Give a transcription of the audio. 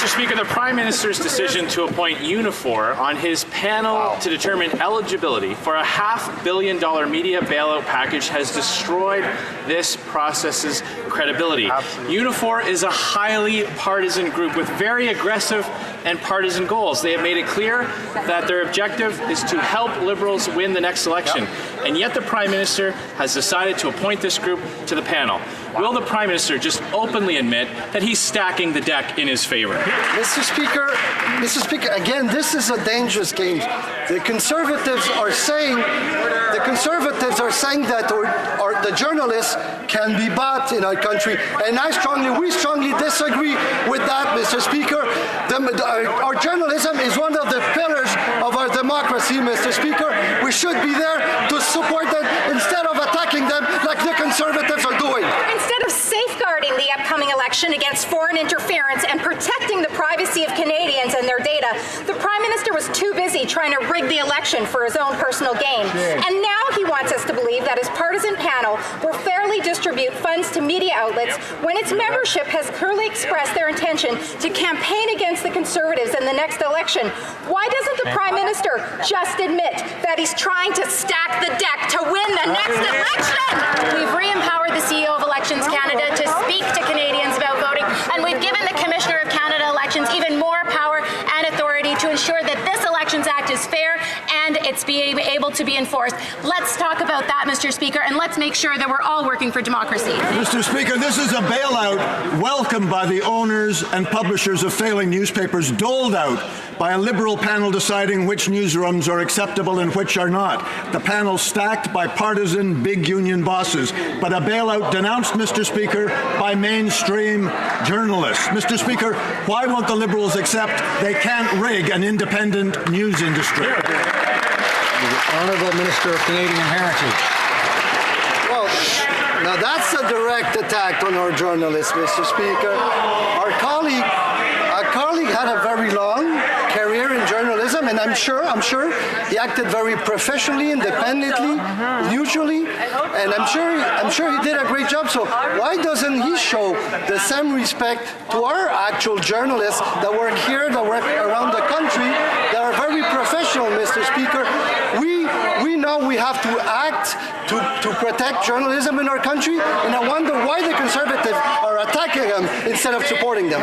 Mr. Speaker, the Prime Minister's decision to appoint Unifor on his panel to determine eligibility for a $500 million media bailout package has destroyed this process's credibility. Absolutely. Unifor is a highly partisan group with very aggressive and partisan goals. They have made it clear that their objective is to help Liberals win the next election. And yet the Prime Minister has decided to appoint this group to the panel. Will the Prime Minister just openly admit that he's stacking the deck in his favor? Mr. Speaker, again, this is a dangerous game. The Conservatives are saying that or the journalists can be bought in our country, and we strongly disagree with that, Mr. Speaker. Our journalism is one of the pillars of our democracy, Mr. Speaker. We should be there to support them instead of attacking them like the Conservatives are doing. Instead of safeguarding the upcoming election against foreign interference and protecting the privacy of Canadians and their data, the Prime Minister was too busy trying to rig the election for his own personal gain. And now he wants us to believe that his partisan panel will fairly distribute funds to media outlets when its membership has clearly expressed their intention to campaign against the Conservatives in the next election. Why doesn't the Prime Minister just admit that he's trying to stack the deck to win the next election? We've re-empowered the CEO of Elections Canada to speak to Canadians about voting, and we've given the Commissioner of Canada Elections even more power and authority to ensure that this Elections Act is fair and it's being able to be enforced. Let's talk about that, Mr. Speaker, and let's make sure that we're all working for democracy. Mr. Speaker, this is a bailout welcomed by the owners and publishers of failing newspapers, doled out by a Liberal panel deciding which newsrooms are acceptable and which are not. The panel stacked by partisan big union bosses, but a bailout denounced, Mr. Speaker, by mainstream journalists. Mr. Speaker, why won't the Liberals accept they can't rig an independent news industry? The Honourable Minister of Canadian Heritage. Well, now that's a direct attack on our journalists, Mr. Speaker. Our colleague had a very long career in journalism, and I'm sure he acted very professionally, independently, neutrally, and I'm sure he did a great job. So why doesn't he show the same respect to our actual journalists that work here, that work around the country, that are very professional, Mr. Speaker? We know we have to act to protect journalism in our country, and I wonder why the Conservatives are attacking them instead of supporting them.